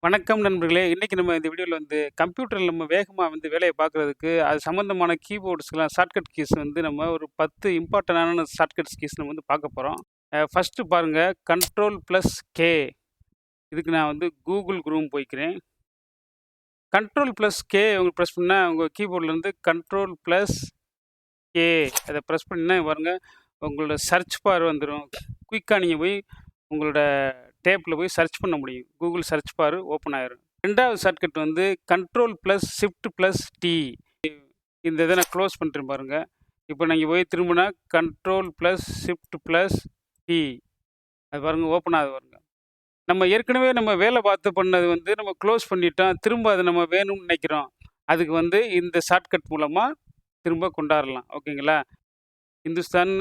வணக்கம் நண்பர்களே! இன்னைக்கு நம்ம இந்த வீடியோல கம்ப்யூட்டர்ல நம்ம வேகமா வேலைய பார்க்குறதுக்கு, அது சம்மந்தமான கீபோர்ட்ஸ்லாம் ஷார்ட்கட் கீஸ் நம்ம ஒரு 10 இம்பார்ட்டன்டான ஷார்ட்கட்ஸ் கீஸ் நம்ம பார்க்க போறோம். ஃபர்ஸ்ட்டு பாருங்க கண்ட்ரோல் ப்ளஸ் கே. இதுக்கு நான் கூகுள் குரோம் போய்க்கிறேன். கண்ட்ரோல் ப்ளஸ் கே உங்க பிரஸ் பண்ணா உங்க கீபோர்ட்லேருந்து கண்ட்ரோல் ப்ளஸ் கே அத பிரஸ் பண்ணீங்கன்னா பாருங்க, உங்களோட சர்ச் பார் வந்துரும். குயிக்கா நீங்க போய் உங்களோட டேப்ல போய் சர்ச் பண்ண முடியும். கூகுள் சர்ச் பார் ஓப்பன் ஆயிரும். 2வது shortcut control plus shift plus T. இந்த இத நான் க்ளோஸ் பண்ணிட்டேன் பாருங்க. இப்போ நீங்க போய் திரும்புனா control plus shift plus T. அது பாருங்க ஓப்பன் ஆகுது பாருங்க. நம்ம ஏற்கனவே நம்ம வேலை பார்த்து பண்ணது நம்ம க்ளோஸ் பண்ணிட்டோம். திரும்ப அத நம்ம வேணும்னு நினைக்கிறோம். அதுக்கு இந்த ஷார்ட்கட் மூலமா திரும்ப கொண்டாரலாம். ஓகேங்களா? இந்துஸ்தான்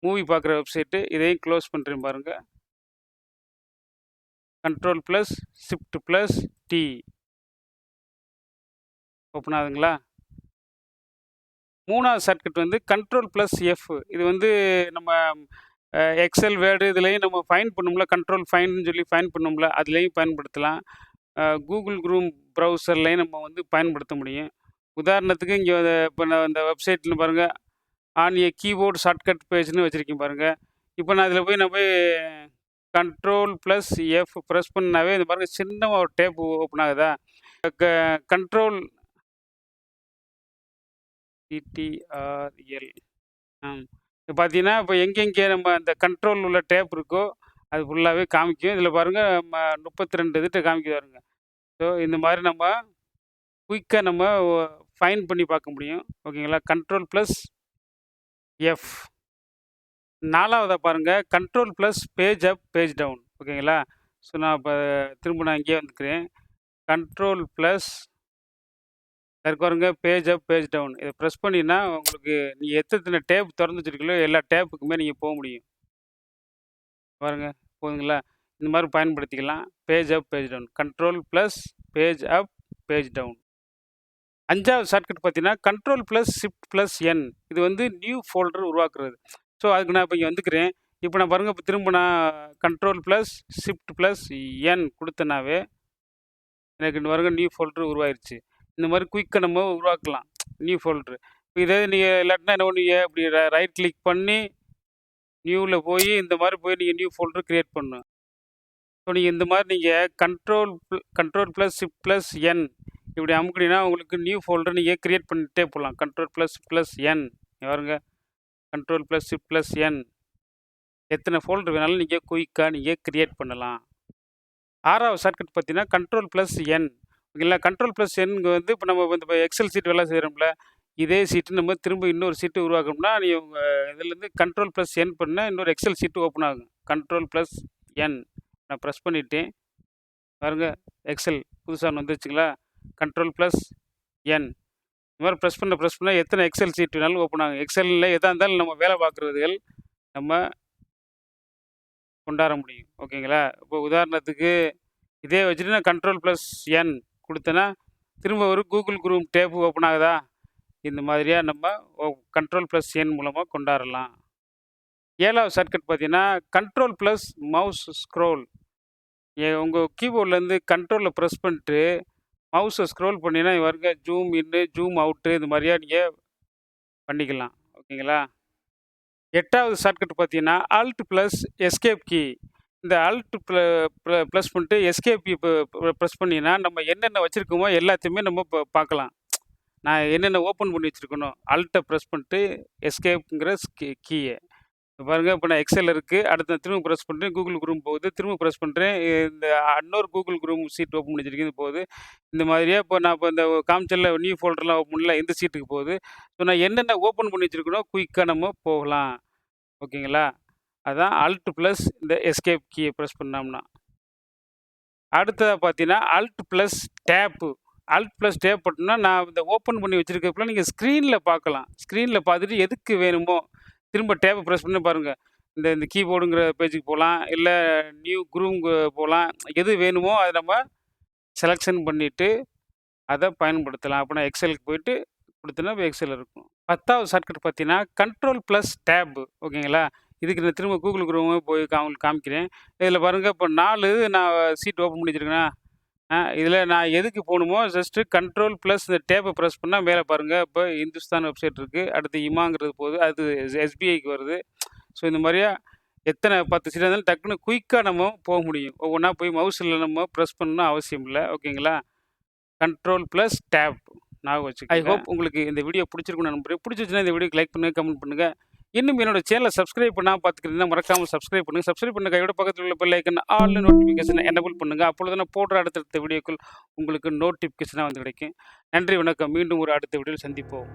மூவி பார்க்குற வெப்சைட்டு இதையும் க்ளோஸ் பண்ணுறேன் பாருங்க. Control plus shift plus T. Open ஆகுதுங்களா? 3வது ஷார்ட்கட் கண்ட்ரோல் ப்ளஸ் எஃப். இது நம்ம எக்ஸல், வேர்டு இதுலயும் நம்ம ஃபைண்ட் பண்ணும்ல, கண்ட்ரோல் ஃபைண்ட்ன்னு சொல்லி ஃபைண்ட் பண்ணும்ல, அதுலயும் பயன்படுத்தலாம். கூகுள் குரோம் ப்ரௌசர்லயும் நம்ம பயன்படுத்த முடியும். உதாரணத்துக்கு இங்க இப்ப நான் இந்த வெப்சைட்ல பாருங்க, ஆன் எ கீபோர்ட் ஷார்ட்கட் பேஜ்ன்னு வச்சிருக்கேன் பாருங்க. இப்போ நான் இதில போய் கண்ட்ரோல் ப்ளஸ் எஃப் பிரஸ் பண்ணாவே இது பாருங்க சின்னமா ஒரு டேப் ஓப்பன் ஆகுதா? கண்ட்ரோல் டிடிஆர்எல். இப்போ பார்த்தீங்கன்னா, இப்போ எங்கெங்கே நம்ம அந்த கண்ட்ரோல் உள்ள டேப் இருக்கோ, அது ஃபுல்லாவே காமிக்கும். இதில பாருங்க 32 இதுட்ட காமிக்குது பாருங்க. ஸோ இந்த மாரி நம்ம குயிக்கா நம்ம ஃபைண்ட் பண்ணி பார்க்க முடியும். ஓகேங்களா? Control plus F. 4வதா பாருங்க control plus page up, page down. ஓகேங்களா? ஸோ நான் இப்ப திரும்ப நான் இங்கேயே வந்துக்கிறேன். கண்ட்ரோல் ப்ளஸ் அதுக்கு பாருங்க பேஜ் அப், பேஜ் டவுன். இத பிரஸ் பண்ணீங்கன்னா, உங்களுக்கு நீங்க எத்தன டேப் தொறந்து வச்சிருக்கீங்களோ, எல்லா டேப்புக்குமே நீங்க முடியும். பாருங்க, போதுங்களா? இந்த மாரி பயன்படுத்திக்கலாம். Page up, page down. Control plus page up, page down. 5வது ஷார்ட்கட் பார்த்தீங்கன்னா, control plus shift plus N. இது நியூ ஃபோல்டர் உருவாக்குறது. ஸோ அதுக்கு நான் இப்ப இங்க வந்துக்கிறேன். இப்போ நான் பாருங்க, இப்ப திரும்ப நான் கண்ட்ரோல் ப்ளஸ் ஷிஃப்ட் ப்ளஸ் என் குடுத்தேனாவே, எனக்கு இந்த பாருங்க நியூ ஃபோல்டர் உருவாயிருச்சு. இந்த மாரி குயிக்கா நம்ம உருவாக்கலாம். New folder. இதே நீங்க இல்லாட்டினா என்ன பண்ணுவீங்க, இப்படி ரைட் கிளிக் பண்ணி, நியூல போயி இந்த மாரி போய் நீங்க நியூ ஃபோல்டர் கிரியேட் பண்ணணும். ஸோ நீங்க இந்த மாரி நீங்க கண்ட்ரோல் ப்ளஸ் ஷிஃப்ட் ப்ளஸ் என் இப்படி அமுக்குனீங்கன்னா, உங்களுக்கு நியூ ஃபோல்டர் நீங்க கிரியேட் பண்ணிட்டே போலாம். Control plus plus n. பாருங்க, கண்ட்ரோல் ப்ளஸ் ஷிஃப்ட் ப்ளஸ் என். எத்தனை ஃபோல்டர் வேணாலும் நீங்க குயிக்கா நீங்க கிரியேட் பண்ணலாம். 6வது ஷார்ட்கட் பார்த்தீங்கன்னா, கண்ட்ரோல் ப்ளஸ் என். ஓகேங்களா? கண்ட்ரோல் ப்ளஸ் என்ங்க இப்போ நம்ம இப்போ எக்ஸல் ஷீட் வேலை செய்றோம்ல, இதே ஷீட் நம்ம திரும்ப இன்னொரு ஷீட் உருவாக்கணும்னா, நீங்க உங்க இதுலேருந்து கண்ட்ரோல் ப்ளஸ் என் பண்ணா இன்னொரு எக்ஸல் ஷீட் ஓப்பன் ஆகும். Control plus n. நான் பிரஸ் பண்ணிட்டேன். பாருங்க, எக்ஸல் புதுசா ஒண்ணு வந்துருச்சுங்களா? Control plus n. இந்த மாரி பிரஸ் பண்ணா எத்தனை எக்ஸல் ஷீட் வேணாலும் ஓப்பன் ஆகும். எக்ஸல்ல எதா இருந்தாலும் நம்ம வேலை பார்க்குறதுகள் நம்ம கொண்டாட முடியும். ஓகேங்களா? இப்போ உதாரணத்துக்கு இதே வச்சுட்டு நான் கண்ட்ரோல் ப்ளஸ் என் குடுத்தேன்னா, திரும்ப ஒரு கூகுள் குரோம் டேப் ஓப்பன் ஆகுதா? இந்த மாதிரியா நம்ம கண்ட்ரோல் ப்ளஸ் என் மூலமா கொண்டாடலாம். 7வது ஷார்ட்கட் பார்த்தீங்கன்னா, கண்ட்ரோல் ப்ளஸ் மவுஸ் ஸ்க்ரோல். உங்க கீபோர்ட்லேருந்து கண்ட்ரோல பிரஸ் பண்ணிட்டு, மவுஸ ஸ்க்ரோல் பண்ணீங்கன்னா, இங்க பாருங்க ஜூம் இன்னு, ஜூம் அவுட்டு இந்த மாரியா நீங்க பண்ணிக்கலாம். ஓகேங்களா? 8வது ஷார்ட்கட் பார்த்தீங்கன்னா, ஆல்ட் பிளஸ் எஸ்கேப் கீ. இந்த ஆல்ட் ப்ளஸ் பண்ணிட்டு எஸ்கேப் கீ பிரஸ் பண்ணீங்கன்னா, நம்ம என்னென்ன வச்சிருக்கோமோ எல்லாத்தையுமே நம்ம பார்க்கலாம். நான் என்னென்ன ஓப்பன் பண்ணி வச்சிருக்கனோ, ஆல்ட்ட பிரஸ் பண்ணிட்டு எஸ்கேப்ங்கிற கீய. பாருங்க, இப்போ நான் எக்ஸல் இருக்கு. அடுத்து நான் திரும்ப பிரஸ் பண்றேன். கூகுள் குரோம் போகுது. திரும்ப பிரஸ் பண்றேன். இந்த இன்னொரு கூகுள் குரோம் ஷீட் ஓப்பன் பண்ணி வச்சிருக்கேன். இது போகுது. இந்த மாதிரியா இப்போ நான் இந்த காமிச்சேன்ல நியூ ஃபோல்டர்லாம் ஓப்பன் பண்ணல, இந்த ஷீட்டுக்கு போகுது. ஸோ நான் என்னென்ன ஓப்பன் பண்ணி வச்சிருக்கனோ குயிக்கா நம்ம போகலாம். ஓகேங்களா? அதான் ஆல்ட் பிளஸ் இந்த எஸ்கேப் கீய பிரஸ் பண்ணோம்னா. அடுத்ததா பார்த்தீங்கன்னா, alt plus tab. Alt plus tab பண்ணோம்னா, நான் இந்த ஓப்பன் பண்ணி வச்சிருக்கிறப்ப நீங்க ஸ்க்ரீன்ல பார்க்கலாம். ஸ்க்ரீன்ல பார்த்துட்டு எதுக்கு வேணுமோ, திரும்ப டேப்ப பிரஸ் பண்ணி பாருங்க. இந்த கீபோர்டுங்கிற பேஜுக்கு போலாம். இல்ல நியூ குரூம்க்கு போலாம். எது வேணுமோ அத நம்ம செலக்ஷன் பண்ணிட்டு, அத பயன்படுத்தலாம். அப்ப நான் எக்ஸலுக்கு போயிட்டு குடுத்தேன்னா, எக்ஸல் இருக்கும். 10வது ஷார்ட்கட் பார்த்தீங்கன்னா, கண்ட்ரோல் பிளஸ் டேப். ஓகேங்களா? இதுக்கு நான் திரும்ப கூகுள் குரோமே போய் உங்களுக்கு காமிக்கிறேன். இதில் பாருங்கள், இப்போ 4 நான் சீட் ஓப்பன் பண்ணி வச்சுருக்கேனா, இதில் நான் எதுக்கு போகணுமோ ஜஸ்ட்டு கண்ட்ரோல் ப்ளஸ் இந்த டேப்பை ப்ரெஸ் பண்ணால் மேலே பாருங்கள், இப்போ இந்துஸ்தான் வெப்சைட் இருக்குது, அடுத்து இமாங்கிறது போகுது, அது எஸ்பிஐக்கு வருது. ஸோ இந்த மாதிரியா எத்தனை 10 சீட் இருந்தாலும் டக்குன்னு குயிக்காக நம்ம போக முடியும். ஒவ்வொன்றா போய் மவுஸில் நம்ம ப்ரெஸ் பண்ணணும் அவசியம் இல்லை. ஓகேங்களா? கண்ட்ரோல் ப்ளஸ் டேப் ஞாபகம் வச்சுக்கோங்க. ஐ ஹோப் உங்களுக்கு இந்த வீடியோ பிடிச்சிருக்குன்னு நம்புறேன். பிடிச்சிருச்சுன்னா இந்த வீடியோக்கு லைக் பண்ணுங்கள், கமெண்ட் பண்ணுங்கள். இன்னும் என்னோட சேனலை சப்ஸ்கிரைப் பண்ணாமல் பார்த்துக்கிறீங்கன்னா மறக்காமல் சப்ஸ்கிரைப் பண்ணுங்கள். சப்ஸ்கிரைப் பண்ண கையோட பக்கத்தில் உள்ள பெல் ஐக்கன் ஆல் நோட்டிஃபிகேஷனை எனேபிள் பண்ணுங்கள். அப்பொழுது நான் போடுற அடுத்தடுத்த வீடியோக்கள் உங்களுக்கு நோட்டிஃபிகேஷனாக வந்து கிடைக்கும். நன்றி, வணக்கம். மீண்டும் ஒரு அடுத்த வீடியோவில் சந்திப்போம்.